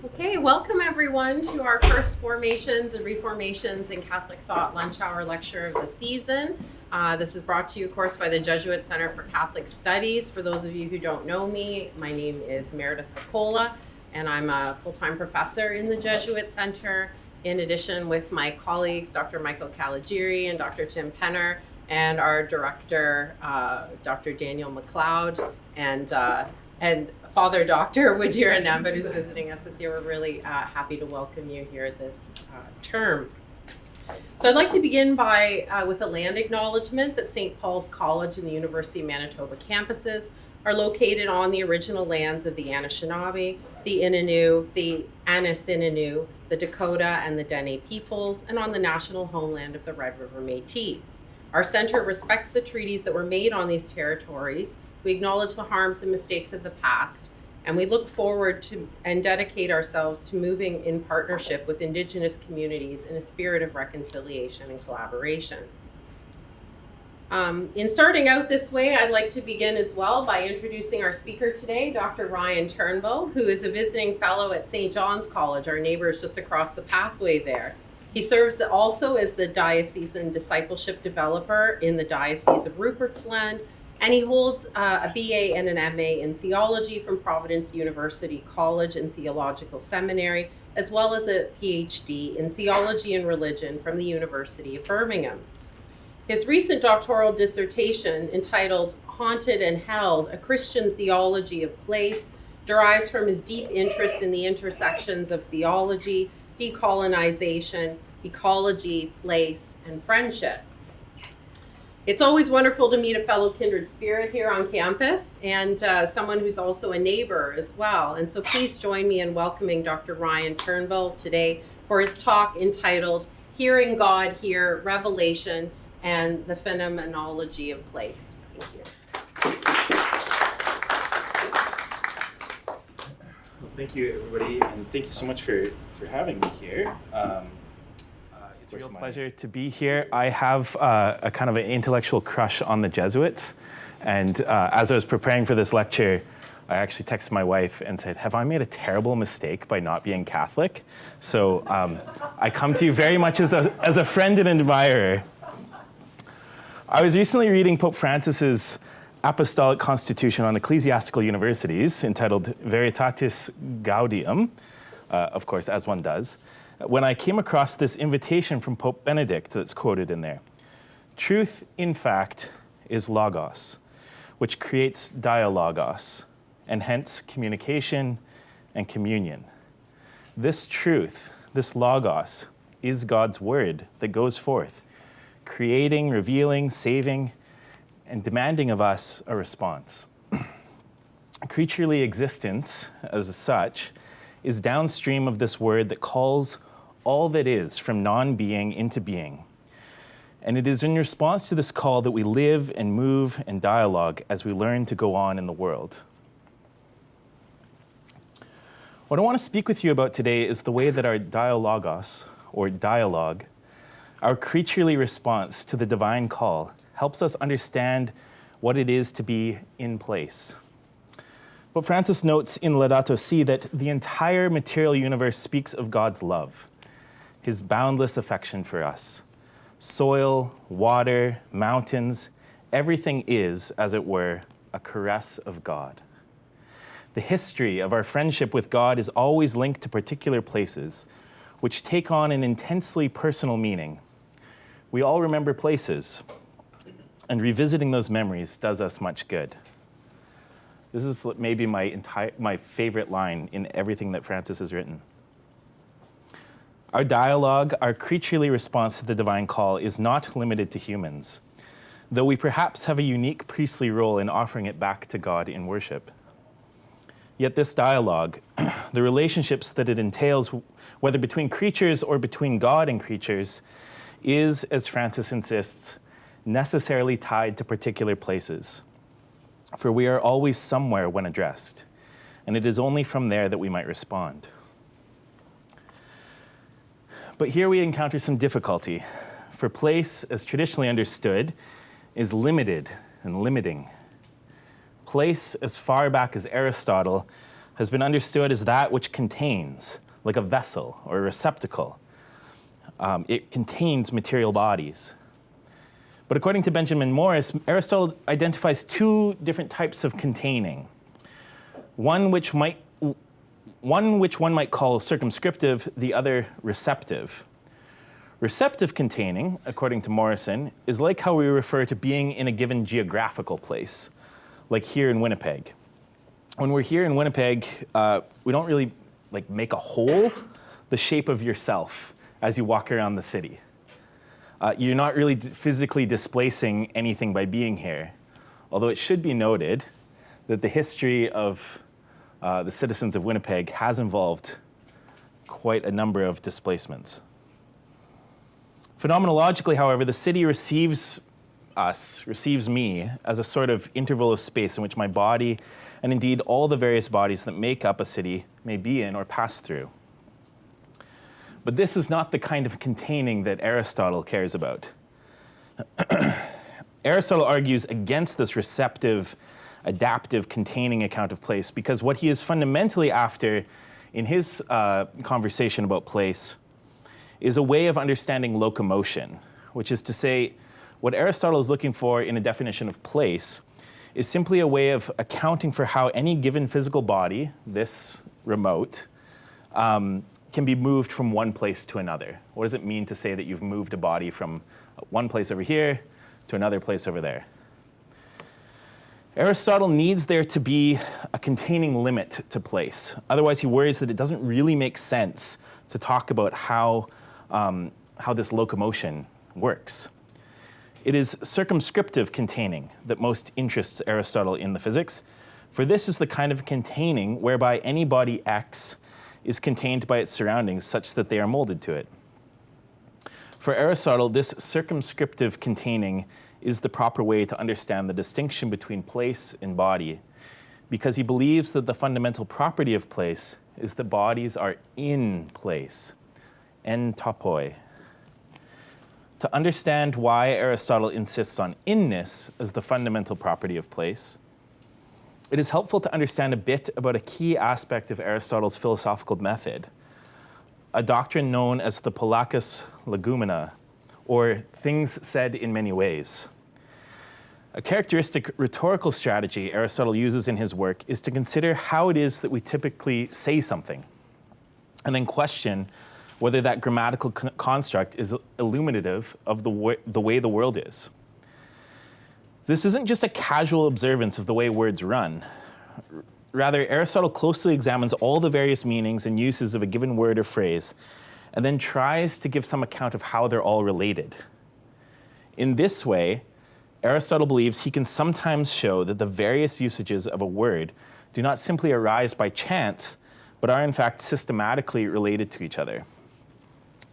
Okay, welcome everyone to our first Formations and Reformations in Catholic Thought lunch hour lecture of the season. This is brought to you, of course, by the Jesuit Center for Catholic Studies. For those of you who don't know me, my name is Meredith Picola, and I'm a full-time professor in the Jesuit Center. In addition, with my colleagues, Dr. Michael Caligieri and Dr. Tim Penner, and our director, Dr. Daniel McLeod, and Father Dr. Wajira Nambit, who's visiting us this year. We're really happy to welcome you here this term. So I'd like to begin with a land acknowledgement that St. Paul's College and the University of Manitoba campuses are located on the original lands of the Anishinaabe, the Innu, the Anisininu, the Dakota, and the Dene peoples, and on the national homeland of the Red River Métis. Our center respects the treaties that were made on these territories. We acknowledge the harms and mistakes of the past, and we look forward to and dedicate ourselves to moving in partnership with Indigenous communities in a spirit of reconciliation and collaboration. In starting out this way, I'd like to begin as well by introducing our speaker today, Dr. Ryan Turnbull, who is a visiting fellow at St. John's College, our neighbors just across the pathway there. He serves also as the Diocesan Discipleship Developer in the Diocese of Rupert's Land, and he holds a BA and an MA in Theology from Providence University College and Theological Seminary, as well as a PhD in Theology and Religion from the University of Birmingham. His recent doctoral dissertation, entitled Haunted and Held, A Christian Theology of Place, derives from his deep interest in the intersections of theology, decolonization, ecology, place, and friendship. It's always wonderful to meet a fellow kindred spirit here on campus and someone who's also a neighbor as well. And so please join me in welcoming Dr. Ryan Turnbull today for his talk entitled Hearing God Here, Revelation, and the Phenomenology of Place. Thank you. Well, thank you, everybody, and thank you so much for having me here. It's a real pleasure to be here. I have a kind of an intellectual crush on the Jesuits, and as I was preparing for this lecture, I actually texted my wife and said, have I made a terrible mistake by not being Catholic? So I come to you very much as a friend and admirer. I was recently reading Pope Francis's Apostolic Constitution on Ecclesiastical Universities, entitled Veritatis Gaudium, of course, as one does, when I came across this invitation from Pope Benedict that's quoted in there. Truth, in fact, is logos, which creates dialogos, and hence communication and communion. This truth, this logos, is God's word that goes forth, creating, revealing, saving, and demanding of us a response. Creaturely existence, as such, is downstream of this word that calls all that is from non-being into being. And it is in response to this call that we live and move and dialogue as we learn to go on in the world. What I want to speak with you about today is the way that our dialogos, or dialogue, our creaturely response to the divine call, helps us understand what it is to be in place. Pope Francis notes in Laudato Si that the entire material universe speaks of God's love, his boundless affection for us. Soil, water, mountains, everything is, as it were, a caress of God. The history of our friendship with God is always linked to particular places, which take on an intensely personal meaning. We all remember places, and revisiting those memories does us much good. This is maybe my favorite line in everything that Francis has written. Our dialogue, our creaturely response to the divine call is not limited to humans, though we perhaps have a unique priestly role in offering it back to God in worship. Yet this dialogue, the relationships that it entails, whether between creatures or between God and creatures, is, as Francis insists, necessarily tied to particular places. For we are always somewhere when addressed, and it is only from there that we might respond. But here we encounter some difficulty, for place, as traditionally understood, is limited and limiting. Place, as far back as Aristotle, has been understood as that which contains, like a vessel or a receptacle. It contains material bodies. But according to Benjamin Morris, Aristotle identifies two different types of containing. One which one might call circumscriptive, the other receptive. Receptive containing, according to Morrison, is like how we refer to being in a given geographical place, like here in Winnipeg. When we're here in Winnipeg, we don't really make a hole the shape of yourself as you walk around the city. You're not really physically displacing anything by being here, although it should be noted that the history of the citizens of Winnipeg has involved quite a number of displacements. Phenomenologically, however, the city receives me, as a sort of interval of space in which my body, and indeed all the various bodies that make up a city, may be in or pass through. But this is not the kind of containing that Aristotle cares about. Aristotle argues against this receptive, adaptive, containing account of place, because what he is fundamentally after in his conversation about place is a way of understanding locomotion, which is to say, what Aristotle is looking for in a definition of place is simply a way of accounting for how any given physical body, this remote, can be moved from one place to another. What does it mean to say that you've moved a body from one place over here to another place over there? Aristotle needs there to be a containing limit to place. Otherwise, he worries that it doesn't really make sense to talk about how this locomotion works. It is circumscriptive containing that most interests Aristotle in the physics, for this is the kind of containing whereby any body X is contained by its surroundings such that they are molded to it. For Aristotle, this circumscriptive containing is the proper way to understand the distinction between place and body, because he believes that the fundamental property of place is that bodies are in place, en topoi. To understand why Aristotle insists on inness as the fundamental property of place, it is helpful to understand a bit about a key aspect of Aristotle's philosophical method, a doctrine known as the polacus legumina, or things said in many ways. A characteristic rhetorical strategy Aristotle uses in his work is to consider how it is that we typically say something, and then question whether that grammatical construct is illuminative of the way the world is. This isn't just a casual observance of the way words run. Rather, Aristotle closely examines all the various meanings and uses of a given word or phrase, and then tries to give some account of how they're all related. In this way, Aristotle believes he can sometimes show that the various usages of a word do not simply arise by chance, but are in fact systematically related to each other.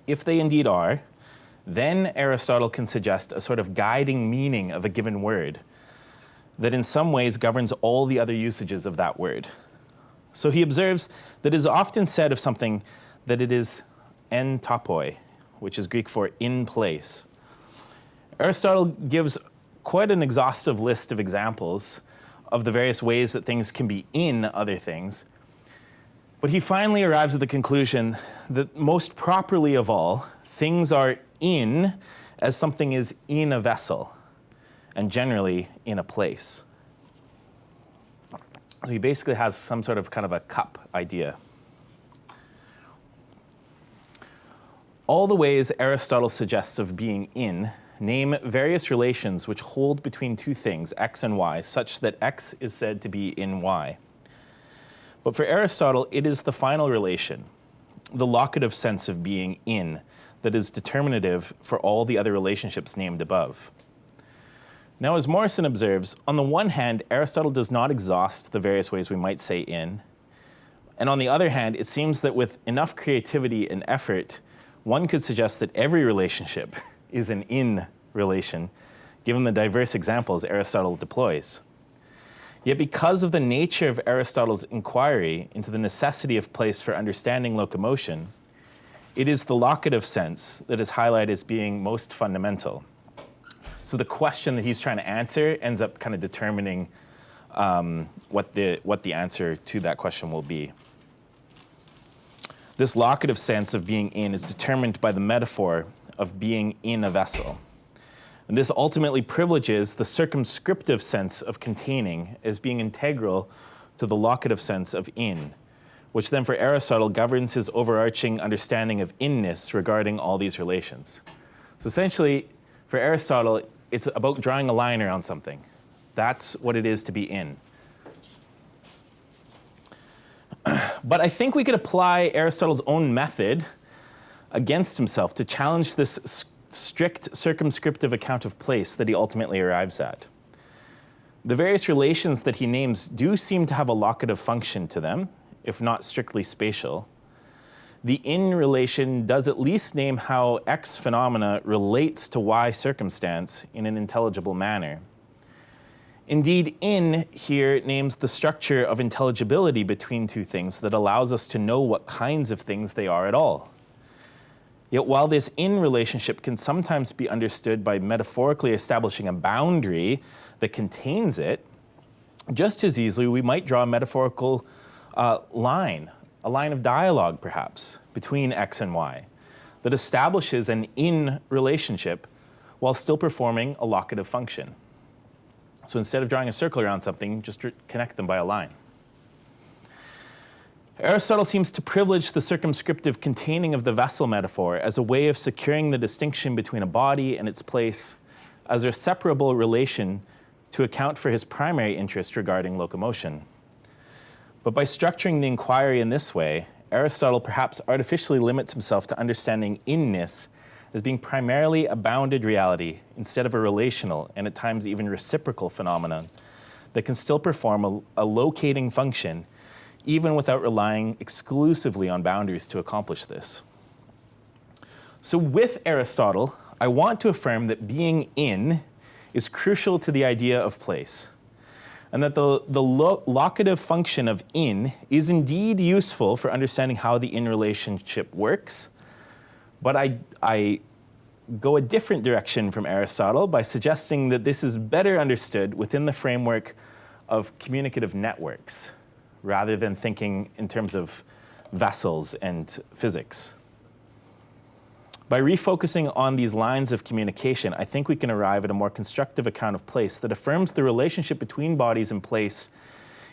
If they indeed are, then Aristotle can suggest a sort of guiding meaning of a given word that in some ways governs all the other usages of that word. So he observes that it is often said of something that it is en topoi, which is Greek for in place. Aristotle gives quite an exhaustive list of examples of the various ways that things can be in other things, but he finally arrives at the conclusion that most properly of all, things are in as something is in a vessel, and generally in a place. So he basically has some sort of kind of a cup idea. All the ways Aristotle suggests of being in name various relations which hold between two things, x and y, such that x is said to be in y. But for Aristotle, it is the final relation, the locative sense of being in, that is determinative for all the other relationships named above. Now, as Morrison observes, on the one hand, Aristotle does not exhaust the various ways we might say in, and on the other hand, it seems that with enough creativity and effort, one could suggest that every relationship is an in relation, given the diverse examples Aristotle deploys. Yet because of the nature of Aristotle's inquiry into the necessity of place for understanding locomotion, it is the locative sense that is highlighted as being most fundamental. So the question that he's trying to answer ends up kind of determining what the answer to that question will be. This locative sense of being in is determined by the metaphor of being in a vessel. And this ultimately privileges the circumscriptive sense of containing as being integral to the locative sense of in, which then for Aristotle governs his overarching understanding of inness regarding all these relations. So essentially, for Aristotle, it's about drawing a line around something. That's what it is to be in. But I think we could apply Aristotle's own method against himself to challenge this strict circumscriptive account of place that he ultimately arrives at. The various relations that he names do seem to have a locative function to them, if not strictly spatial. The in relation does at least name how X phenomena relates to Y circumstance in an intelligible manner. Indeed, in here names the structure of intelligibility between two things that allows us to know what kinds of things they are at all. Yet while this in relationship can sometimes be understood by metaphorically establishing a boundary that contains it, just as easily we might draw a metaphorical line, a line of dialogue perhaps, between X and Y that establishes an in relationship while still performing a locative function. So instead of drawing a circle around something, just connect them by a line. Aristotle seems to privilege the circumscriptive containing of the vessel metaphor as a way of securing the distinction between a body and its place as a separable relation to account for his primary interest regarding locomotion. But by structuring the inquiry in this way, Aristotle perhaps artificially limits himself to understanding inness as being primarily a bounded reality instead of a relational and at times even reciprocal phenomenon that can still perform a locating function even without relying exclusively on boundaries to accomplish this. So with Aristotle, I want to affirm that being in is crucial to the idea of place, and that the locative function of in is indeed useful for understanding how the in relationship works, but I go a different direction from Aristotle by suggesting that this is better understood within the framework of communicative networks, rather than thinking in terms of vessels and physics. By refocusing on these lines of communication, I think we can arrive at a more constructive account of place that affirms the relationship between bodies and place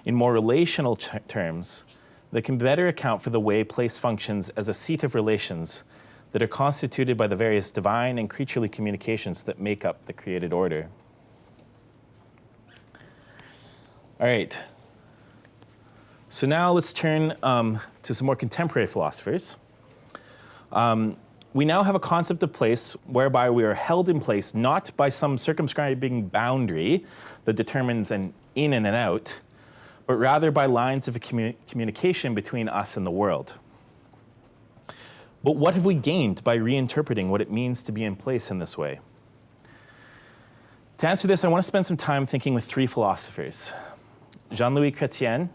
in more relational terms that can better account for the way place functions as a seat of relations that are constituted by the various divine and creaturely communications that make up the created order. All right. So now let's turn to some more contemporary philosophers. We now have a concept of place whereby we are held in place not by some circumscribing boundary that determines an in and an out, but rather by lines of communication between us and the world. But what have we gained by reinterpreting what it means to be in place in this way? To answer this, I want to spend some time thinking with three philosophers: Jean-Louis Chrétien,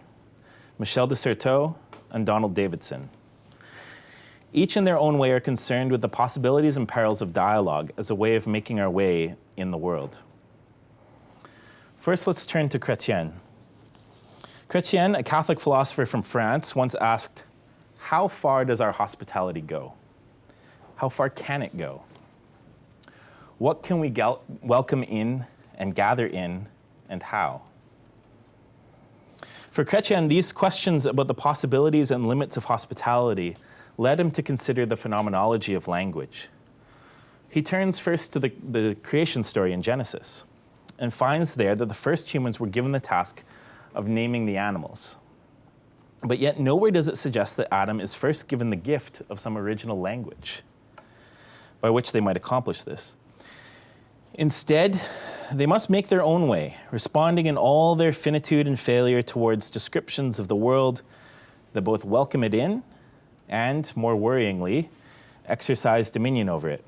Michel de Certeau, and Donald Davidson. Each in their own way are concerned with the possibilities and perils of dialogue as a way of making our way in the world. First, let's turn to Chrétien. Chrétien, a Catholic philosopher from France, once asked, "How far does our hospitality go? How far can it go? What can we welcome in and gather in, and how?" For Chrétien, these questions about the possibilities and limits of hospitality led him to consider the phenomenology of language. He turns first to the creation story in Genesis and finds there that the first humans were given the task of naming the animals. But yet nowhere does it suggest that Adam is first given the gift of some original language by which they might accomplish this. Instead, they must make their own way, responding in all their finitude and failure towards descriptions of the world that both welcome it in and, more worryingly, exercise dominion over it.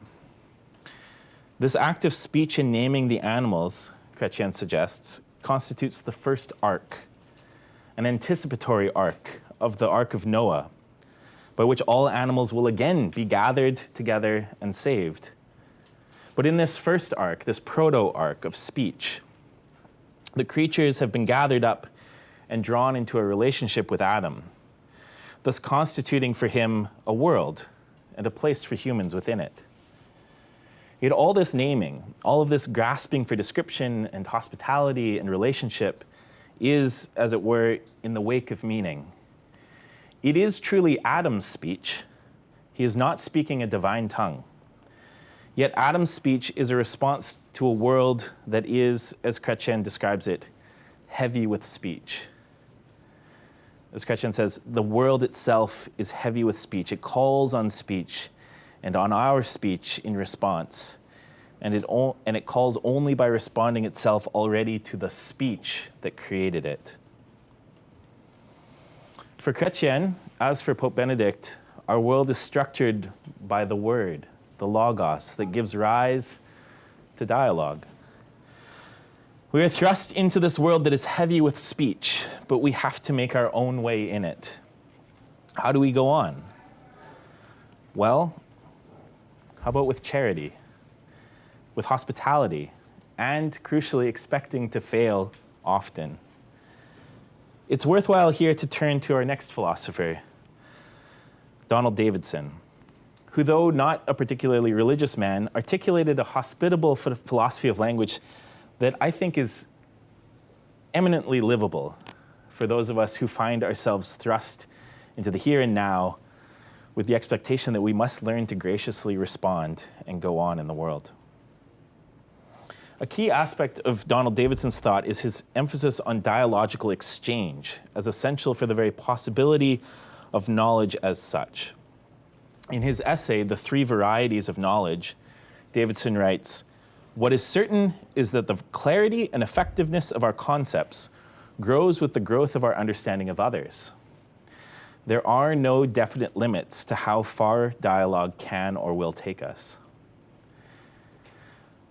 This act of speech in naming the animals, Chrétien suggests, constitutes the first ark, an anticipatory ark of the Ark of Noah, by which all animals will again be gathered together and saved. But in this first ark, this proto-ark of speech, the creatures have been gathered up and drawn into a relationship with Adam, thus constituting for him a world and a place for humans within it. Yet all this naming, all of this grasping for description and hospitality and relationship is, as it were, in the wake of meaning. It is truly Adam's speech. He is not speaking a divine tongue. Yet Adam's speech is a response to a world that is, as Chrétien describes it, heavy with speech. As Chrétien says, the world itself is heavy with speech. It calls on speech and on our speech in response. And it calls only by responding itself already to the speech that created it. For Chrétien, as for Pope Benedict, our world is structured by the word, the logos, that gives rise to dialogue. We are thrust into this world that is heavy with speech, but we have to make our own way in it. How do we go on? Well, how about with charity, with hospitality, and crucially, expecting to fail often? It's worthwhile here to turn to our next philosopher, Donald Davidson, who, though not a particularly religious man, articulated a hospitable philosophy of language that I think is eminently livable for those of us who find ourselves thrust into the here and now with the expectation that we must learn to graciously respond and go on in the world. A key aspect of Donald Davidson's thought is his emphasis on dialogical exchange as essential for the very possibility of knowledge as such. In his essay, The Three Varieties of Knowledge, Davidson writes, "What is certain is that the clarity and effectiveness of our concepts grows with the growth of our understanding of others. There are no definite limits to how far dialogue can or will take us."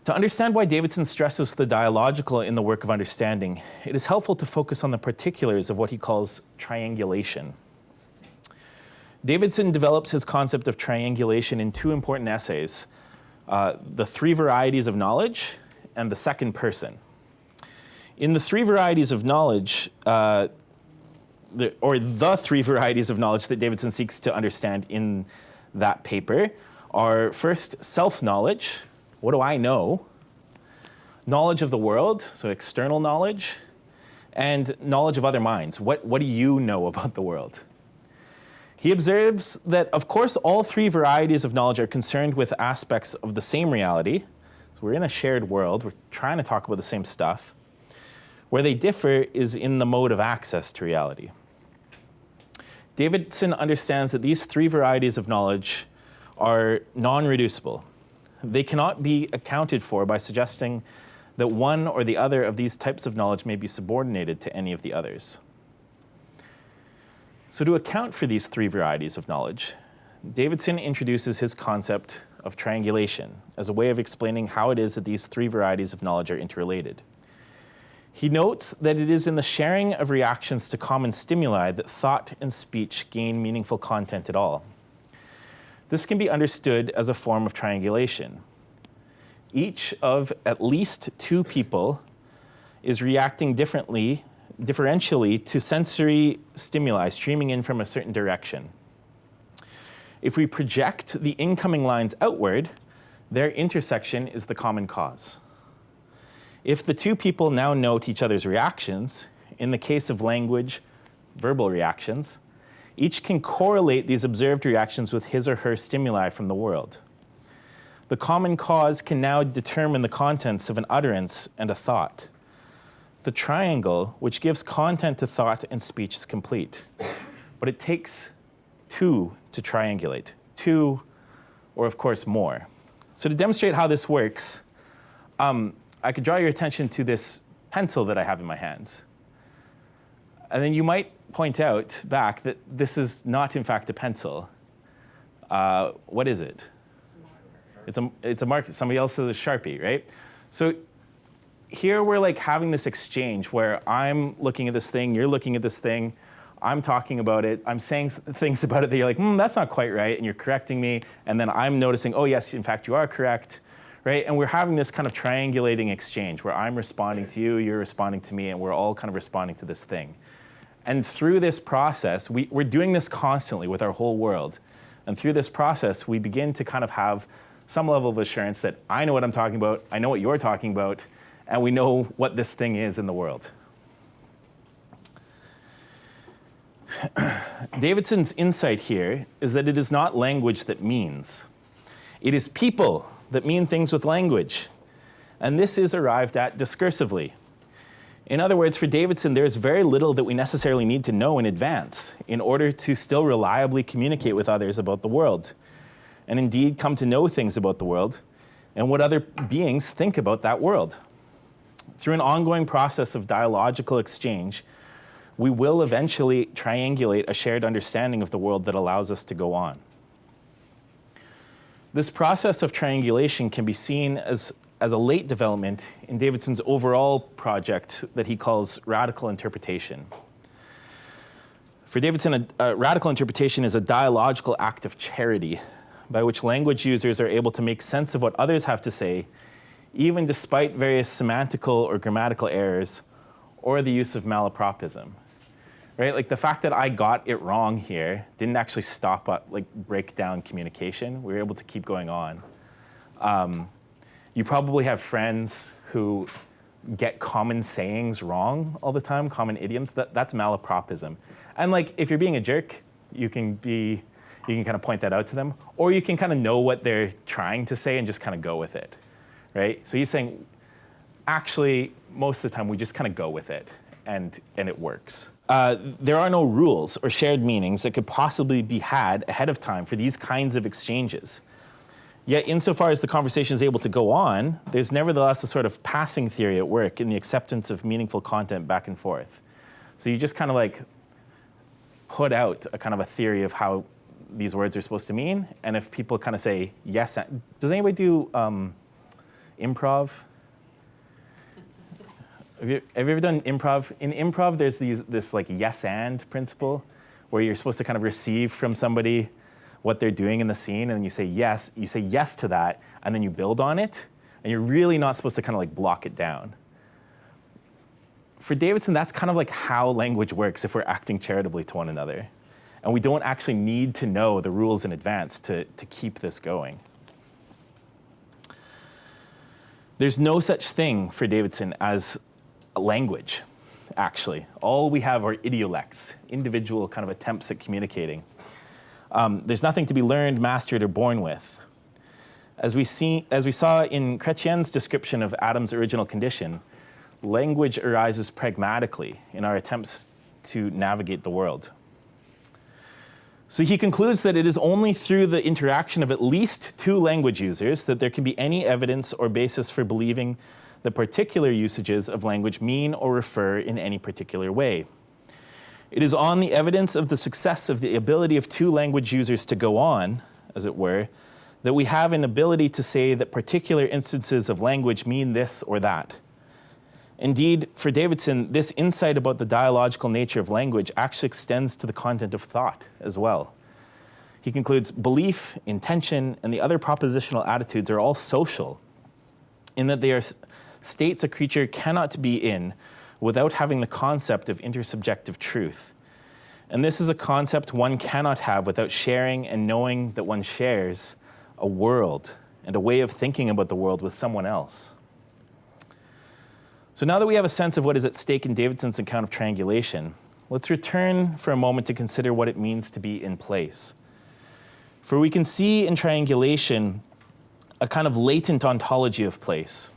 To understand why Davidson stresses the dialogical in the work of understanding, it is helpful to focus on the particulars of what he calls triangulation. Davidson develops his concept of triangulation in two important essays, The Three Varieties of Knowledge and The Second Person. In The Three Varieties of Knowledge, the three varieties of knowledge that Davidson seeks to understand in that paper are first self-knowledge. What do I know? Knowledge of the world, so external knowledge, and knowledge of other minds. What do you know about the world? He observes that, of course, all three varieties of knowledge are concerned with aspects of the same reality. So we're in a shared world. We're trying to talk about the same stuff. Where they differ is in the mode of access to reality. Davidson understands that these three varieties of knowledge are non-reducible. They cannot be accounted for by suggesting that one or the other of these types of knowledge may be subordinated to any of the others. So to account for these three varieties of knowledge, Davidson introduces his concept of triangulation as a way of explaining how it is that these three varieties of knowledge are interrelated. He notes that it is in the sharing of reactions to common stimuli that thought and speech gain meaningful content at all. This can be understood as a form of triangulation. Each of at least two people is reacting differentially to sensory stimuli streaming in from a certain direction. If we project the incoming lines outward, their intersection is the common cause. If the two people now note each other's reactions, in the case of language, verbal reactions, each can correlate these observed reactions with his or her stimuli from the world. The common cause can now determine the contents of an utterance and a thought. The triangle, which gives content to thought and speech, is complete. But it takes two to triangulate. Two, or of course more. So to demonstrate how this works, I could draw your attention to this pencil that I have in my hands. And then you might point out back that this is not in fact a pencil. What is it? It's a marker. Somebody else says a Sharpie, right? So here we're like having this exchange where I'm looking at this thing, you're looking at this thing, I'm talking about it, I'm saying things about it that you're like, that's not quite right, and you're correcting me, and then I'm noticing, oh yes, in fact you are correct, right? And we're having this kind of triangulating exchange where I'm responding to you, you're responding to me, and we're all kind of responding to this thing. And through this process, we're doing this constantly with our whole world. And through this process, we begin to kind of have some level of assurance that I know what I'm talking about, I know what you're talking about, and we know what this thing is in the world. Davidson's insight here is that it is not language that means. It is people that mean things with language. And this is arrived at discursively. In other words, for Davidson, there is very little that we necessarily need to know in advance in order to still reliably communicate with others about the world, and indeed come to know things about the world and what other beings think about that world. Through an ongoing process of dialogical exchange, we will eventually triangulate a shared understanding of the world that allows us to go on. This process of triangulation can be seen as a late development in Davidson's overall project that he calls radical interpretation. For Davidson, a radical interpretation is a dialogical act of charity by which language users are able to make sense of what others have to say, even despite various semantical or grammatical errors or the use of malapropism. Right? Like the fact that I got it wrong here didn't actually break down communication. We were able to keep going on. You probably have friends who get common sayings wrong all the time, common idioms. That's malapropism. And like, if you're being a jerk, you can kind of point that out to them, or you can kind of know what they're trying to say and just kind of go with it, right? So he's saying, actually, most of the time we just kind of go with it, and it works. There are no rules or shared meanings that could possibly be had ahead of time for these kinds of exchanges. Yet, insofar as the conversation is able to go on, there's nevertheless a sort of passing theory at work in the acceptance of meaningful content back and forth. So you just kind of like put out a kind of a theory of how these words are supposed to mean, and if people kind of say yes, does anybody do improv? Have you ever done improv? In improv, there's this like yes and principle, where you're supposed to kind of receive from somebody what they're doing in the scene, and then you say yes to that, and then you build on it, and you're really not supposed to kind of like block it down. For Davidson, that's kind of like how language works if we're acting charitably to one another. And we don't actually need to know the rules in advance to keep this going. There's no such thing for Davidson as a language, actually. All we have are idiolects, individual kind of attempts at communicating. There's nothing to be learned, mastered, or born with. As we saw in Chrétien's description of Adam's original condition, language arises pragmatically in our attempts to navigate the world. So he concludes that it is only through the interaction of at least two language users that there can be any evidence or basis for believing that particular usages of language mean or refer in any particular way. It is on the evidence of the success of the ability of two language users to go on, as it were, that we have an ability to say that particular instances of language mean this or that. Indeed, for Davidson, this insight about the dialogical nature of language actually extends to the content of thought as well. He concludes, belief, intention, and the other propositional attitudes are all social, in that they are states a creature cannot be in without having the concept of intersubjective truth. And this is a concept one cannot have without sharing and knowing that one shares a world and a way of thinking about the world with someone else. So now that we have a sense of what is at stake in Davidson's account of triangulation, let's return for a moment to consider what it means to be in place. For we can see in triangulation a kind of latent ontology of place.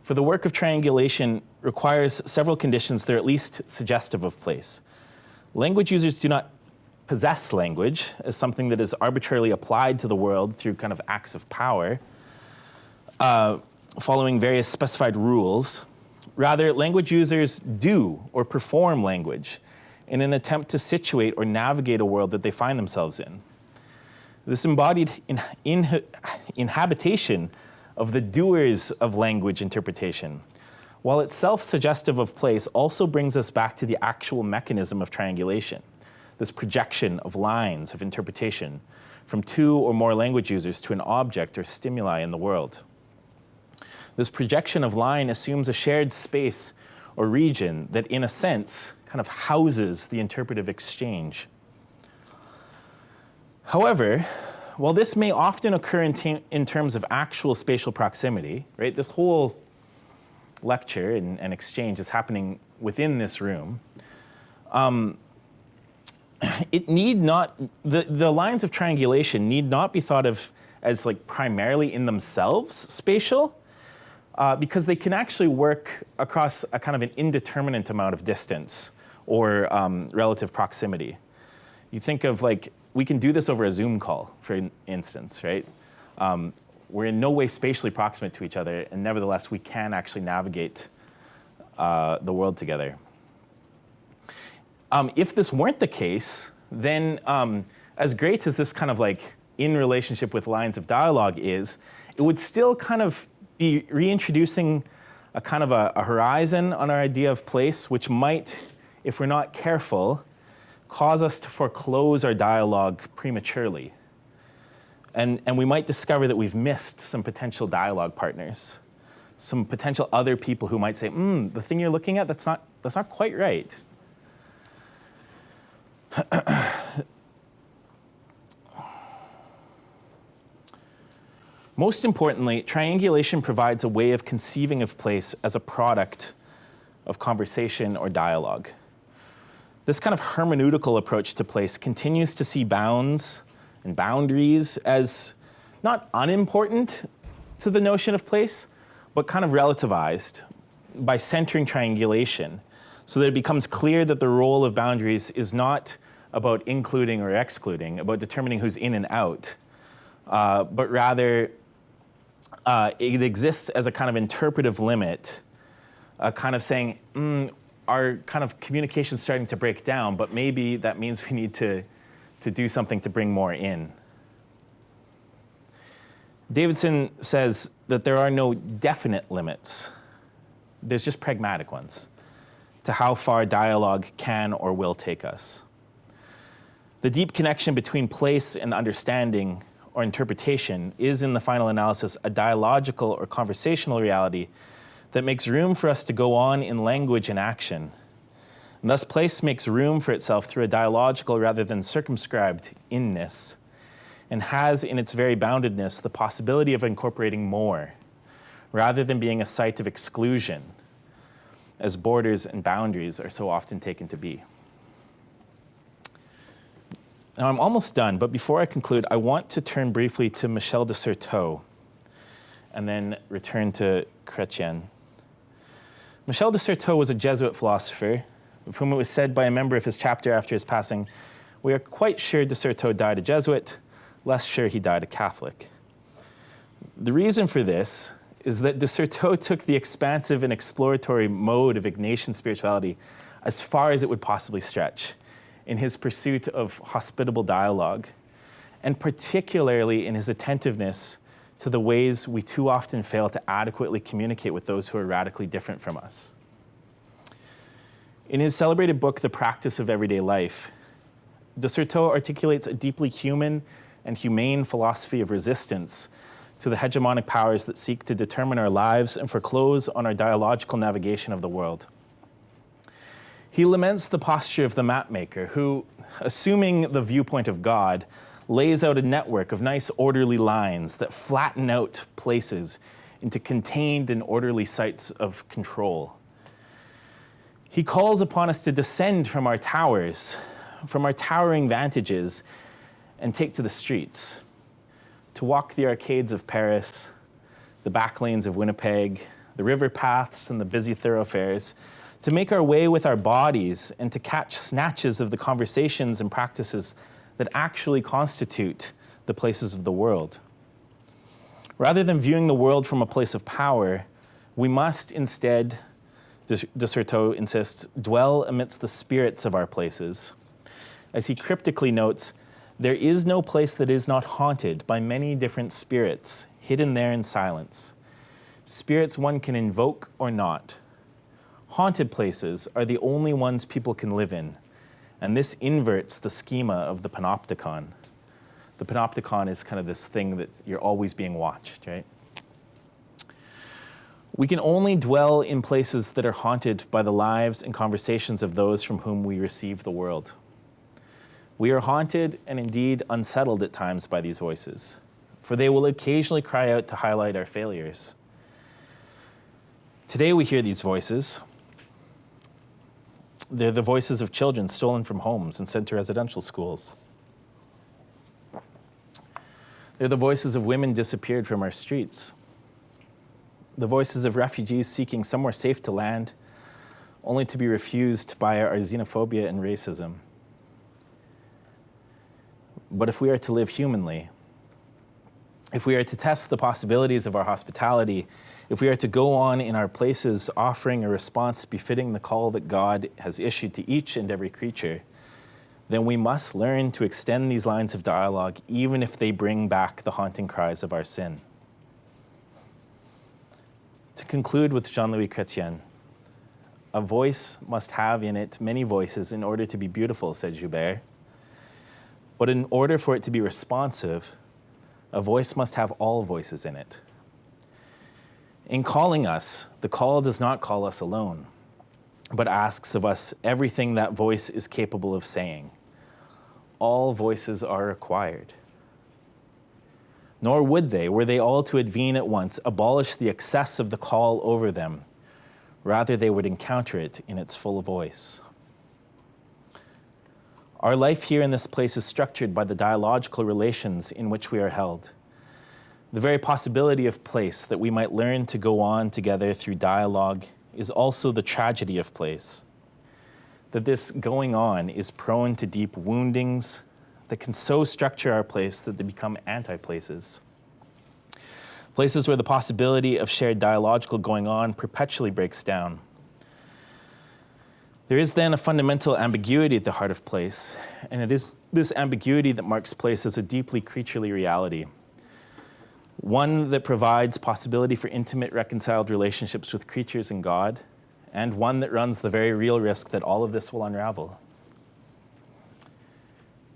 For the work of triangulation requires several conditions that are at least suggestive of place. Language users do not possess language as something that is arbitrarily applied to the world through kind of acts of power, following various specified rules. Rather, language users do or perform language in an attempt to situate or navigate a world that they find themselves in. This embodied inhabitation of the doers of language interpretation, while itself suggestive of place, also brings us back to the actual mechanism of triangulation, this projection of lines of interpretation from two or more language users to an object or stimuli in the world. This projection of line assumes a shared space or region that, in a sense, kind of houses the interpretive exchange. However, while this may often occur in terms of actual spatial proximity, right? This whole lecture and exchange is happening within this room. It need not, the lines of triangulation need not be thought of as like primarily in themselves spatial, because they can actually work across a kind of an indeterminate amount of distance or relative proximity. You think of like, we can do this over a Zoom call, for instance, right? We're in no way spatially proximate to each other, and nevertheless, we can actually navigate the world together. If this weren't the case, then as great as this kind of like in relationship with lines of dialogue is, it would still kind of be reintroducing a kind of a horizon on our idea of place, which might, if we're not careful, cause us to foreclose our dialogue prematurely. And we might discover that we've missed some potential dialogue partners, some potential other people who might say, the thing you're looking at, that's not quite right. Most importantly, triangulation provides a way of conceiving of place as a product of conversation or dialogue. This kind of hermeneutical approach to place continues to see bounds and boundaries as not unimportant to the notion of place, but kind of relativized by centering triangulation, so that it becomes clear that the role of boundaries is not about including or excluding, about determining who's in and out, but rather it exists as a kind of interpretive limit, kind of saying, our kind of communication is starting to break down, but maybe that means we need to do something to bring more in. Davidson says that there are no definite limits. There's just pragmatic ones to how far dialogue can or will take us. The deep connection between place and understanding or interpretation is, in the final analysis, a dialogical or conversational reality that makes room for us to go on in language and action. And thus, place makes room for itself through a dialogical rather than circumscribed inness, and has in its very boundedness the possibility of incorporating more, rather than being a site of exclusion, as borders and boundaries are so often taken to be. Now, I'm almost done, but before I conclude, I want to turn briefly to Michel de Certeau, and then return to Chrétien. Michel de Certeau was a Jesuit philosopher, of whom it was said by a member of his chapter after his passing, "We are quite sure de Certeau died a Jesuit, less sure he died a Catholic." The reason for this is that de Certeau took the expansive and exploratory mode of Ignatian spirituality as far as it would possibly stretch in his pursuit of hospitable dialogue, and particularly in his attentiveness to the ways we too often fail to adequately communicate with those who are radically different from us. In his celebrated book, The Practice of Everyday Life, de Certeau articulates a deeply human and humane philosophy of resistance to the hegemonic powers that seek to determine our lives and foreclose on our dialogical navigation of the world. He laments the posture of the mapmaker who, assuming the viewpoint of God, lays out a network of nice orderly lines that flatten out places into contained and orderly sites of control. He calls upon us to descend from our towers, from our towering vantages, and take to the streets, to walk the arcades of Paris, the back lanes of Winnipeg, the river paths and the busy thoroughfares, to make our way with our bodies and to catch snatches of the conversations and practices that actually constitute the places of the world. Rather than viewing the world from a place of power, we must instead, de Certeau insists, dwell amidst the spirits of our places. As he cryptically notes, there is no place that is not haunted by many different spirits, hidden there in silence. Spirits one can invoke or not. Haunted places are the only ones people can live in, and this inverts the schema of the panopticon. The panopticon is kind of this thing that you're always being watched, right? We can only dwell in places that are haunted by the lives and conversations of those from whom we receive the world. We are haunted and indeed unsettled at times by these voices, for they will occasionally cry out to highlight our failures. Today we hear these voices. They're the voices of children stolen from homes and sent to residential schools. They're the voices of women disappeared from our streets. The voices of refugees seeking somewhere safe to land, only to be refused by our xenophobia and racism. But if we are to live humanly, if we are to test the possibilities of our hospitality, if we are to go on in our places offering a response befitting the call that God has issued to each and every creature, then we must learn to extend these lines of dialogue even if they bring back the haunting cries of our sin. To conclude with Jean-Louis Chrétien, a voice must have in it many voices in order to be beautiful, said Joubert. But in order for it to be responsive, a voice must have all voices in it. In calling us, the call does not call us alone, but asks of us everything that voice is capable of saying. All voices are required. Nor would they, were they all to advene at once, abolish the excess of the call over them. Rather, they would encounter it in its full voice. Our life here in this place is structured by the dialogical relations in which we are held. The very possibility of place that we might learn to go on together through dialogue is also the tragedy of place. That this going on is prone to deep woundings that can so structure our place that they become anti-places. Places where the possibility of shared dialogical going on perpetually breaks down. There is then a fundamental ambiguity at the heart of place, and it is this ambiguity that marks place as a deeply creaturely reality. One that provides possibility for intimate, reconciled relationships with creatures and God, and one that runs the very real risk that all of this will unravel.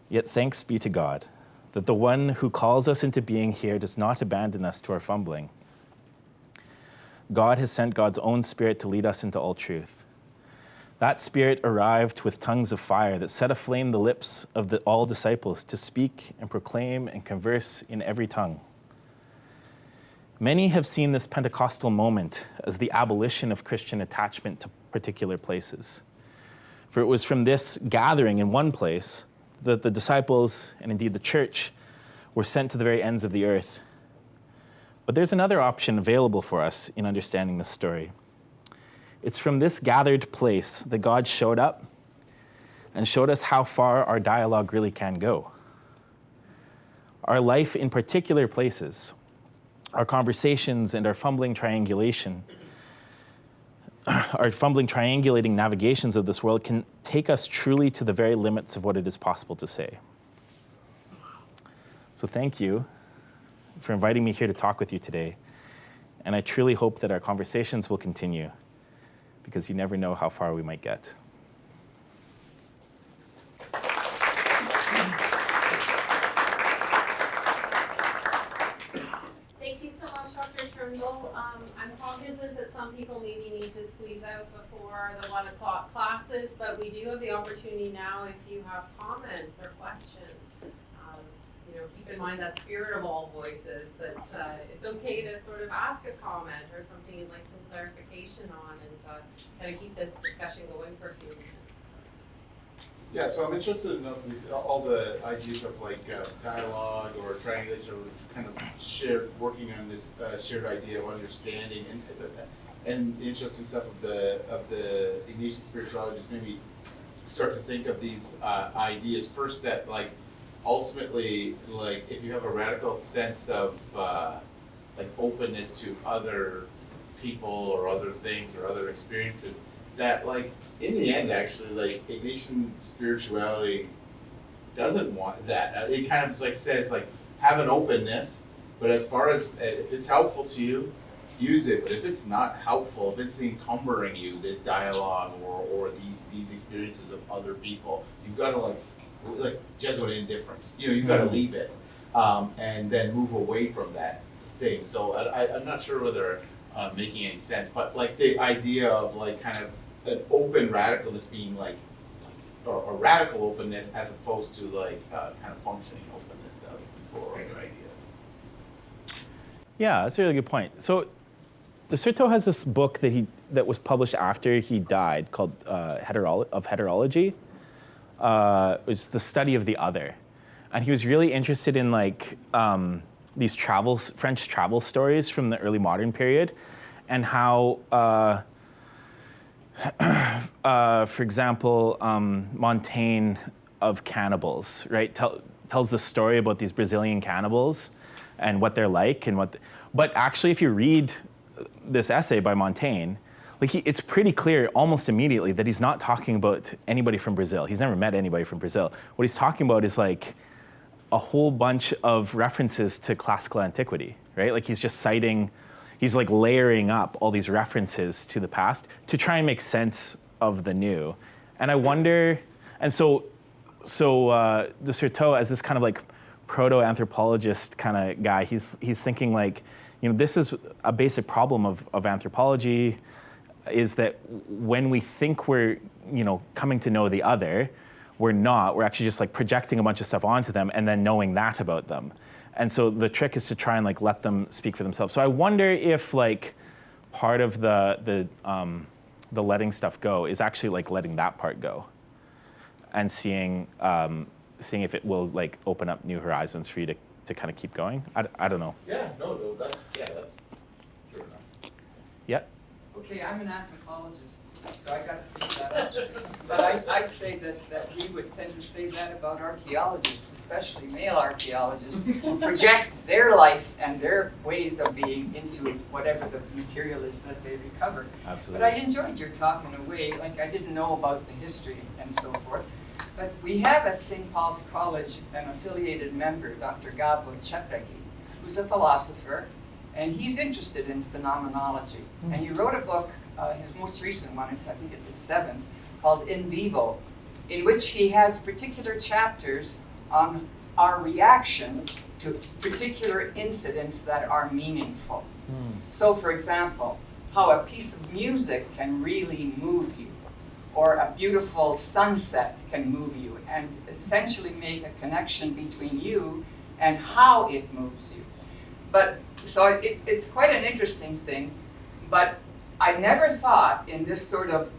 Yet thanks be to God that the one who calls us into being here does not abandon us to our fumbling. God has sent God's own Spirit to lead us into all truth. That Spirit arrived with tongues of fire that set aflame the lips of all disciples to speak and proclaim and converse in every tongue. Many have seen this Pentecostal moment as the abolition of Christian attachment to particular places. For it was from this gathering in one place that the disciples, and indeed the church, were sent to the very ends of the earth. But there's another option available for us in understanding this story. It's from this gathered place that God showed up and showed us how far our dialogue really can go. Our life in particular places, our conversations and our fumbling triangulating navigations of this world can take us truly to the very limits of what it is possible to say. So thank you for inviting me here to talk with you today. And I truly hope that our conversations will continue, because you never know how far we might get. Thank you so much, Dr. Turnbull. I'm cognizant that some people maybe need to squeeze out before the 1 o'clock classes, but we do have the opportunity now if you have comments or questions. Keep in mind that spirit of all voices, that it's okay to sort of ask a comment or something you'd like some clarification on, and kind of keep this discussion going for a few minutes. Yeah, so I'm interested in all the ideas of dialogue or triangulation, or kind of working on this shared idea of understanding, and the interesting stuff of the Ignatian spirituality just made me start to think of these ideas. First, that ultimately, if you have a radical sense of openness to other people or other things or other experiences, that in the end, actually, Ignatian spirituality doesn't want that. It kind of says have an openness, but as far as if it's helpful to you, use it. But if it's not helpful, if it's encumbering you, this dialogue or these experiences of other people, you've got to Jesuit indifference. You've got to leave it and then move away from that thing. So I'm not sure whether making any sense. But like the idea of like kind of an open radicalness being like or radical openness as opposed to like kind of functioning openness to other people or other ideas. Yeah, that's a really good point. So Certeau has this book that was published after he died called Heterology. It's the study of the other. And he was really interested in like these French travel stories from the early modern period, and how, for example, Montaigne of cannibals, right, tells the story about these Brazilian cannibals and what they're like and but actually, if you read this essay by Montaigne, like it's pretty clear almost immediately that he's not talking about anybody from Brazil. He's never met anybody from Brazil. What he's talking about is like a whole bunch of references to classical antiquity, right? Like he's just citing, he's like layering up all these references to the past to try and make sense of the new. And I wonder, and so the Certeau, as this kind of like proto-anthropologist kind of guy, he's thinking like, you know, this is a basic problem of anthropology, is that when we think we're, you know, coming to know the other, we're not. We're actually just like projecting a bunch of stuff onto them and then knowing that about them. And so the trick is to try and like let them speak for themselves. So I wonder if like part of the letting stuff go is actually like letting that part go, and seeing if it will like open up new horizons for you to kind of keep going. I don't know. Yeah, no, that's true enough. Yeah. Okay, I'm an anthropologist, so I got to take that up. But I'd say that we would tend to say that about archaeologists, especially male archaeologists, who project their life and their ways of being into whatever the material is that they recover. Absolutely. But I enjoyed your talk in a way, like I didn't know about the history and so forth. But we have at St. Paul's College an affiliated member, Dr. Gabor Csetegi, who's a philosopher, and he's interested in phenomenology. And he wrote a book, his most recent one, I think it's his 7th, called In Vivo, in which he has particular chapters on our reaction to particular incidents that are meaningful. So for example, how a piece of music can really move you, or a beautiful sunset can move you, and essentially make a connection between you and how it moves you. But so it's quite an interesting thing, but I never thought in this sort of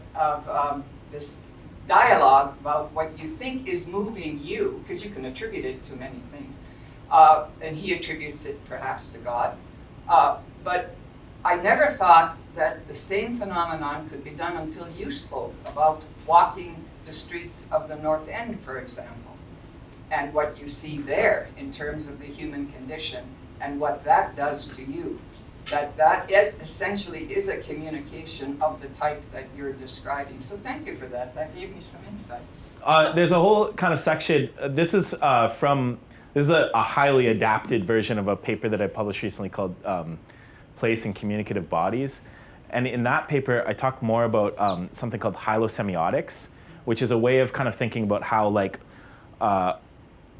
this dialogue about what you think is moving you, because you can attribute it to many things, and he attributes it perhaps to God, but I never thought that the same phenomenon could be done until you spoke about walking the streets of the North End, for example, and what you see there in terms of the human condition and what that does to you. That essentially is a communication of the type that you're describing. So thank you for that. That gave me some insight. There's a whole kind of section. This is a highly adapted version of a paper that I published recently called Place and Communicative Bodies. And in that paper, I talk more about something called hylosemiotics, which is a way of kind of thinking about how like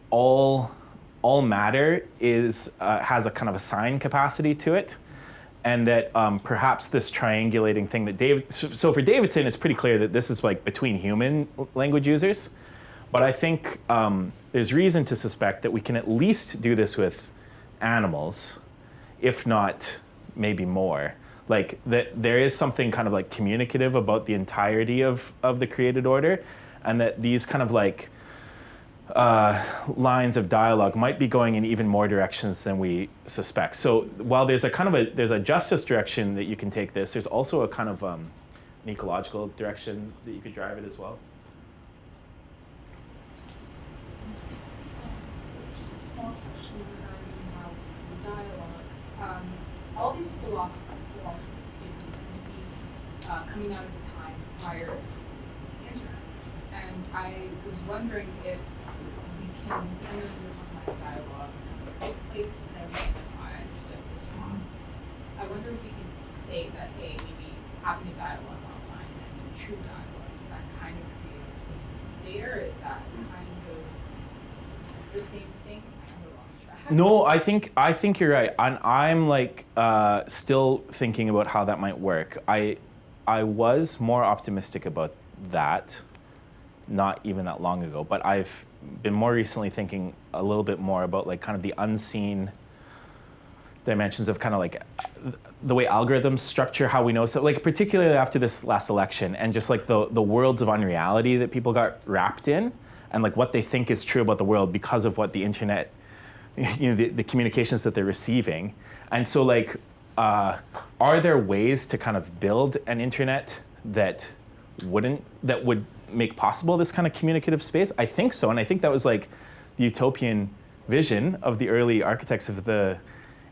all matter has a kind of a sign capacity to it, and that perhaps this triangulating thing that so for Davidson, it's pretty clear that this is like between human language users, but I think there's reason to suspect that we can at least do this with animals, if not maybe more. Like that there is something kind of like communicative about the entirety of the created order, and that these kind of like lines of dialogue might be going in even more directions than we suspect. So while there's a justice direction that you can take this, there's also a kind of an ecological direction that you could drive it as well. Just a small question regarding dialogue. All these philosophers seem to be coming out of the time prior to the internet, and I was wondering if we can, sometimes we were talking about dialogue and something like place and everything, that's how I understood this talk. I wonder if we can say that, hey, maybe having a dialogue online and a true dialogue, does that kind of create a place there? Is that kind of the same thing? Am I on the wrong track? No, I think you're right, and I'm like still thinking about how that might work. I was more optimistic about that, not even that long ago, but I've been more recently thinking a little bit more about like kind of the unseen dimensions of kind of like the way algorithms structure how we know. So like particularly after this last election, and just like the worlds of unreality that people got wrapped in, and like what they think is true about the world because of what the internet, you know, the communications that they're receiving. And so like, are there ways to kind of build an internet that would make possible this kind of communicative space? I think so, and I think that was like the utopian vision of the early architects of the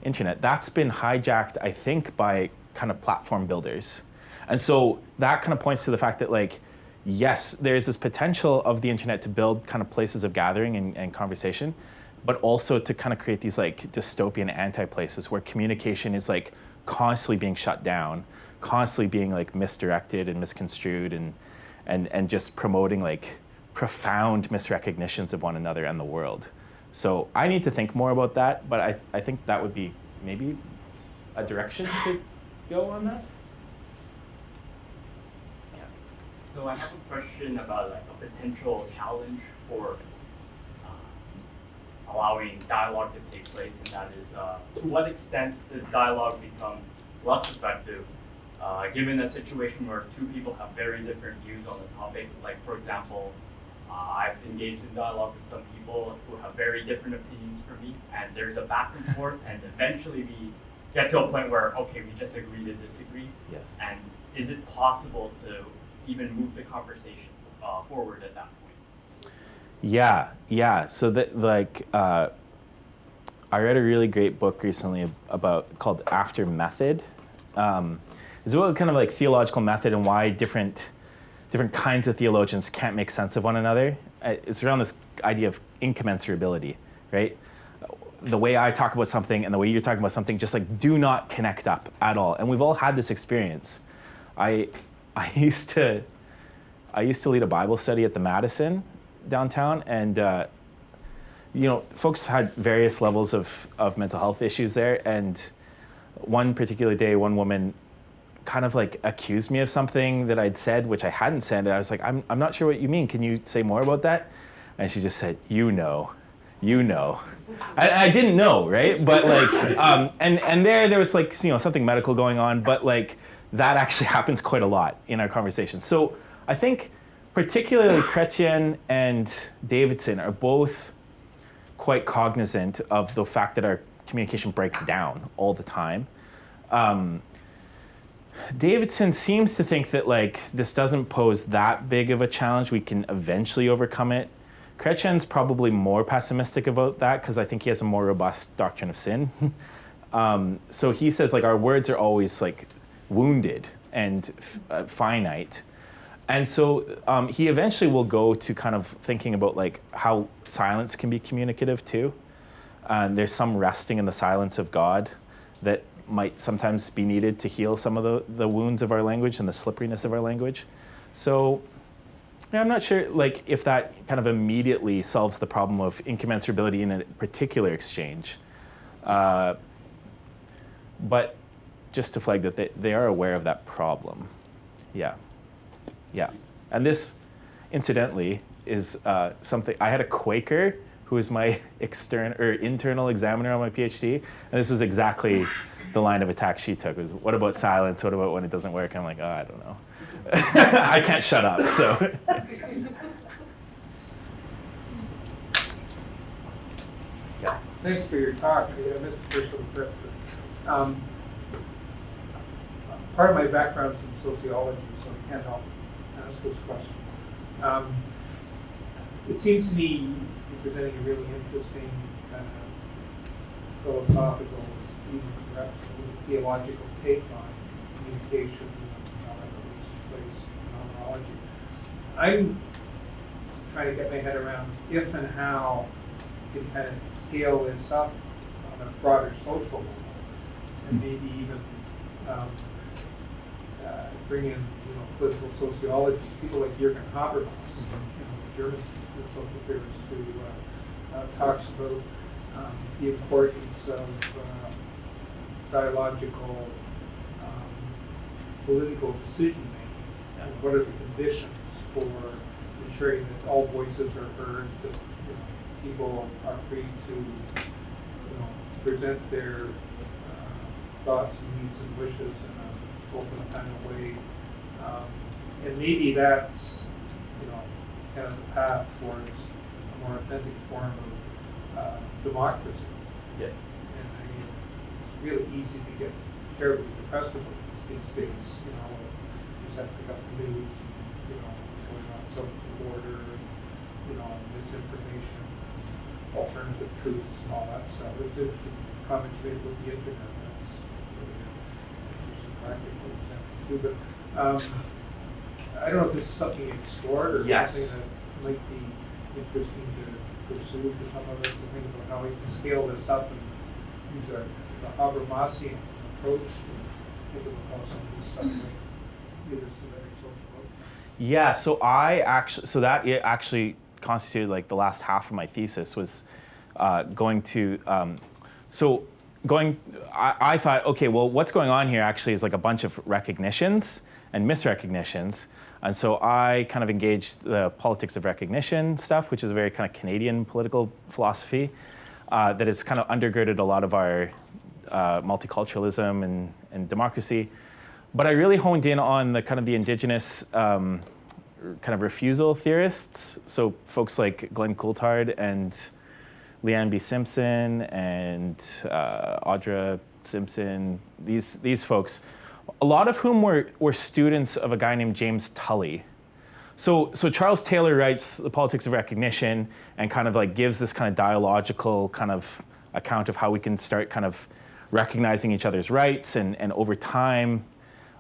internet. That's been hijacked, I think, by kind of platform builders. And so that kind of points to the fact that like, yes, there's this potential of the internet to build kind of places of gathering and conversation, but also to kind of create these like dystopian anti-places where communication is like constantly being shut down, constantly being like misdirected and misconstrued, and just promoting like profound misrecognitions of one another and the world. So I need to think more about that, but I think that would be maybe a direction to go on that. Yeah. So I have a question about like a potential challenge for allowing dialogue to take place, and that is to what extent does dialogue become less effective given a situation where two people have very different views on the topic? Like, for example, I've engaged in dialogue with some people who have very different opinions from me, and there's a back and forth, and eventually we get to a point where, okay, we just agree to disagree. Yes. And is it possible to even move the conversation forward at that point? Yeah. So that like, I read a really great book recently called After Method. It's about kind of like theological method and why different kinds of theologians can't make sense of one another. It's around this idea of incommensurability, right? The way I talk about something and the way you're talking about something just like do not connect up at all. And we've all had this experience. I used to lead a Bible study at the Madison downtown, and you know, folks had various levels of mental health issues there. And one particular day, one woman kind of like accused me of something that I'd said, which I hadn't said. And I was like, I'm not sure what you mean. Can you say more about that? And she just said, you know. I didn't know, right? But like, and there was like, you know, something medical going on, but like that actually happens quite a lot in our conversations. So I think particularly Chrétien and Davidson are both quite cognizant of the fact that our communication breaks down all the time. Davidson seems to think that like this doesn't pose that big of a challenge. We can eventually overcome it. Chrétien's probably more pessimistic about that because I think he has a more robust doctrine of sin. So he says like our words are always like wounded and finite. And so he eventually will go to kind of thinking about like how silence can be communicative too. There's some resting in the silence of God that might sometimes be needed to heal some of the wounds of our language and the slipperiness of our language. So yeah, I'm not sure like if that kind of immediately solves the problem of incommensurability in a particular exchange. But just to flag that they are aware of that problem. Yeah. And this, incidentally, is something, I had a Quaker who was my internal examiner on my PhD, and this was exactly the line of attack she took. It was, what about silence? What about when it doesn't work? And I'm like, oh, I don't know. I can't shut up, so. Yeah. Thanks for your talk. I missed the first little bit. Part of my background is in sociology, so I can't help ask this question. It seems to me you're presenting a really interesting philosophical, even perhaps theological take on communication, how that relates to phenomenology. I'm trying to get my head around if and how you can kind of scale this up on a broader social level, and maybe even bring in, political sociologists, people like Jürgen Habermas, the German social theorist, who talks about the importance of dialogical political decision-making, and what are the conditions for ensuring that all voices are heard, that people are free to present their thoughts and needs and wishes in an open kind of way. And maybe that's kind of the path towards a more authentic form of democracy. Yeah. And it's really easy to get terribly depressed about these days. You just have to pick up the news, and, what's going on south of the border, misinformation, alternative truths, and all that stuff. It's interesting comments made with the internet. That's really interesting practical example too. But I don't know if this is something you explored or Yes. something that might be interesting to pursue for some of us to think about how we can scale this up and use the Habermasian approach to think about how some of this stuff might give us a better social outcome. Yeah, so that it actually constituted like the last half of my thesis was going to, I thought, okay, well, what's going on here actually is like a bunch of recognitions and misrecognitions. And so I kind of engaged the politics of recognition stuff, which is a very kind of Canadian political philosophy that has kind of undergirded a lot of our multiculturalism and democracy. But I really honed in on the kind of the indigenous kind of refusal theorists. So folks like Glenn Coulthard and Leanne B. Simpson and Audra Simpson, these folks, a lot of whom were students of a guy named James Tully. So Charles Taylor writes The Politics of Recognition and kind of like gives this kind of dialogical kind of account of how we can start kind of recognizing each other's rights, and over time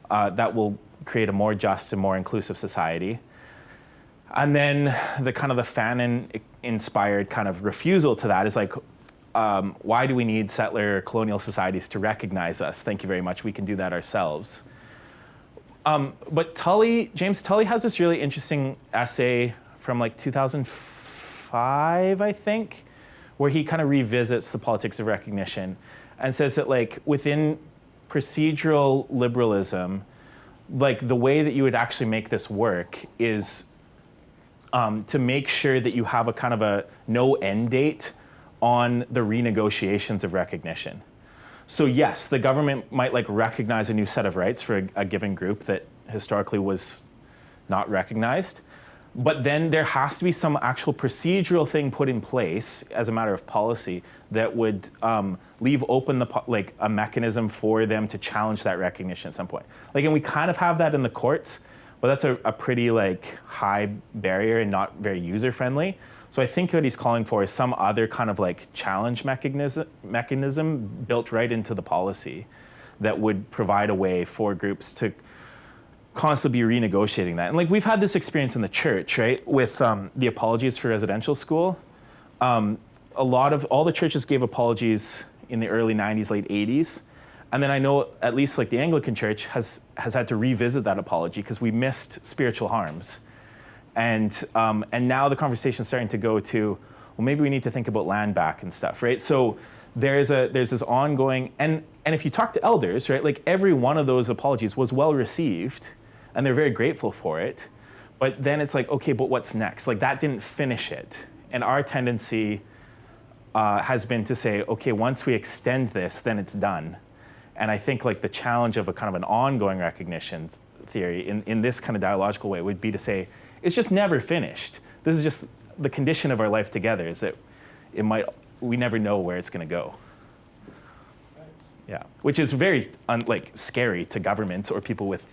that will create a more just and more inclusive society. And then the kind of the Fanon-inspired kind of refusal to that is like, why do we need settler colonial societies to recognize us? Thank you very much, we can do that ourselves. But James Tully has this really interesting essay from like 2005, I think, where he kind of revisits the politics of recognition and says that like within procedural liberalism, like the way that you would actually make this work is to make sure that you have a kind of a no end date on the renegotiations of recognition. So yes, the government might like recognize a new set of rights for a given group that historically was not recognized, but then there has to be some actual procedural thing put in place as a matter of policy that would leave open like a mechanism for them to challenge that recognition at some point. Like, and we kind of have that in the courts, but that's a pretty like high barrier and not very user friendly. So I think what he's calling for is some other kind of like challenge mechanism built right into the policy that would provide a way for groups to constantly be renegotiating that. And like we've had this experience in the church, right, with the apologies for residential school. All the churches gave apologies in the early 90s, late 80s. And then I know at least like the Anglican Church has had to revisit that apology because we missed spiritual harms. And now the conversation is starting to go to, well, maybe we need to think about land back and stuff, right? So there's this ongoing, and if you talk to elders, right, like every one of those apologies was well received, and they're very grateful for it. But then it's like, okay, but what's next? Like that didn't finish it. And our tendency has been to say, okay, once we extend this, then it's done. And I think like the challenge of a kind of an ongoing recognition theory in this kind of dialogical way would be to say, it's just never finished. This is just the condition of our life together, is that we never know where it's going to go. Yeah, which is very scary to governments or people with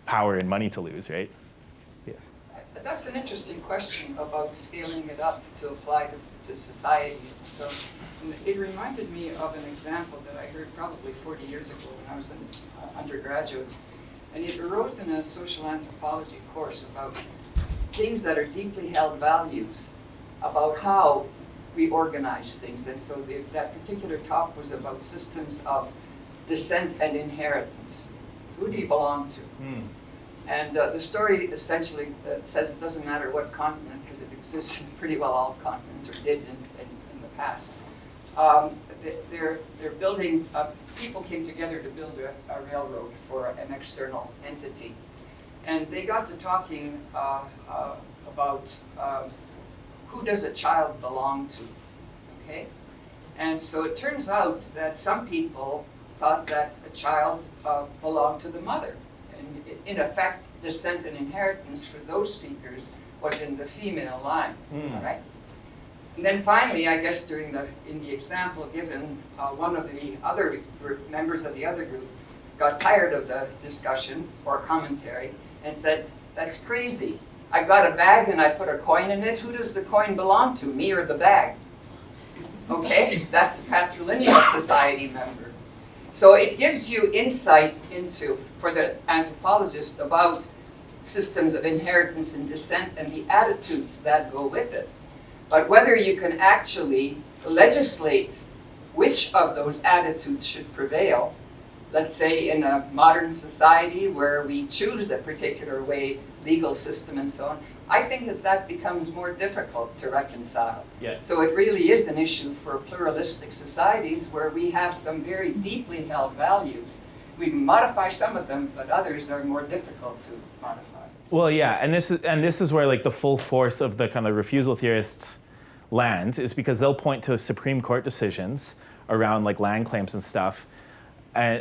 power and money to lose, right? Yeah. That's an interesting question about scaling it up to apply to societies. So it reminded me of an example that I heard probably 40 years ago when I was an undergraduate. And it arose in a social anthropology course about things that are deeply held values, about how we organize things. And so that particular talk was about systems of descent and inheritance. Who do you belong to? And the story essentially says it doesn't matter what continent, because it exists in pretty well all continents, or did in the past. They're building, people came together to build a railroad for an external entity. And they got to talking about who does a child belong to, okay? And so it turns out that some people thought that a child belonged to the mother. And in effect, descent and inheritance for those speakers was in the female line, all right? And then finally, I guess in the example given, one of the other group, members of the other group got tired of the discussion or commentary and said, that's crazy. I got a bag and I put a coin in it. Who does the coin belong to, me or the bag? Okay, that's a patrilineal society member. So it gives you insight into, for the anthropologist, about systems of inheritance and descent and the attitudes that go with it. But whether you can actually legislate which of those attitudes should prevail, let's say in a modern society where we choose a particular way, legal system and so on, I think that that becomes more difficult to reconcile. Yes. So it really is an issue for pluralistic societies where we have some very deeply held values. We can modify some of them, but others are more difficult to modify. Well, yeah, and this is where like the full force of the kind of refusal theorists lands, is because they'll point to Supreme Court decisions around like land claims and stuff.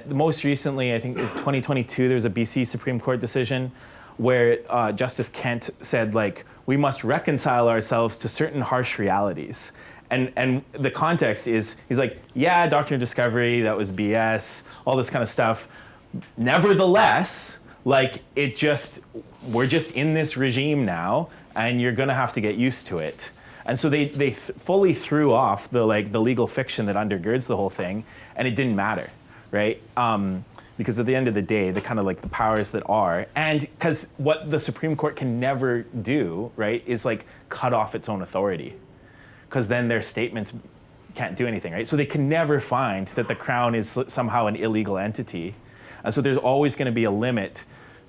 Most recently, I think in 2022, there was a BC Supreme Court decision where Justice Kent said, like, we must reconcile ourselves to certain harsh realities. And the context is, he's like, yeah, doctrine of discovery, that was BS, all this kind of stuff. Nevertheless, like, we're just in this regime now, and you're gonna have to get used to it. And so they fully threw off the legal fiction that undergirds the whole thing, and it didn't matter, right? Because at the end of the day, the kind of like the powers that are, and because what the Supreme Court can never do, right, is like cut off its own authority, because then their statements can't do anything, right? So they can never find that the Crown is somehow an illegal entity. And so there's always going to be a limit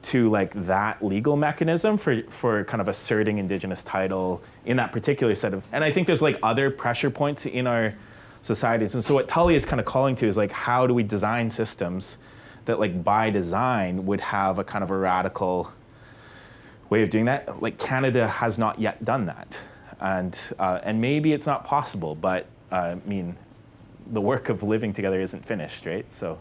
to like that legal mechanism for kind of asserting Indigenous title in that particular set of, and I think there's like other pressure points in our societies. And so what Tully is kind of calling to is like, how do we design systems that like by design would have a kind of a radical way of doing that? Like Canada has not yet done that. And maybe it's not possible, but I mean, the work of living together isn't finished, right? So.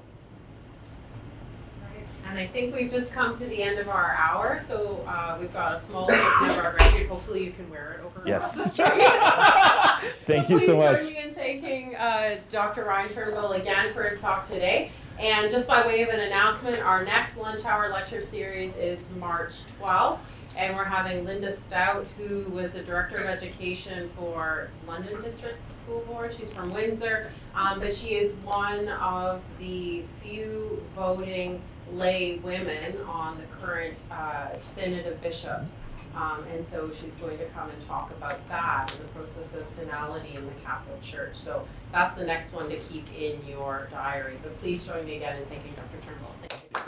And I think we've just come to the end of our hour, so we've got a small token of our record. Hopefully you can wear it over across the street. Thank you so much. Please join me in thanking Dr. Ryan Turnbull again for his talk today. And just by way of an announcement, our next lunch hour lecture series is March 12th. And we're having Linda Stout, who was the Director of Education for London District School Board. She's from Windsor, but she is one of the few voting lay women on the current Synod of Bishops. And so she's going to come and talk about that and the process of synodality in the Catholic Church. So that's the next one to keep in your diary. But please join me again in thanking Dr. Turnbull. Thank you.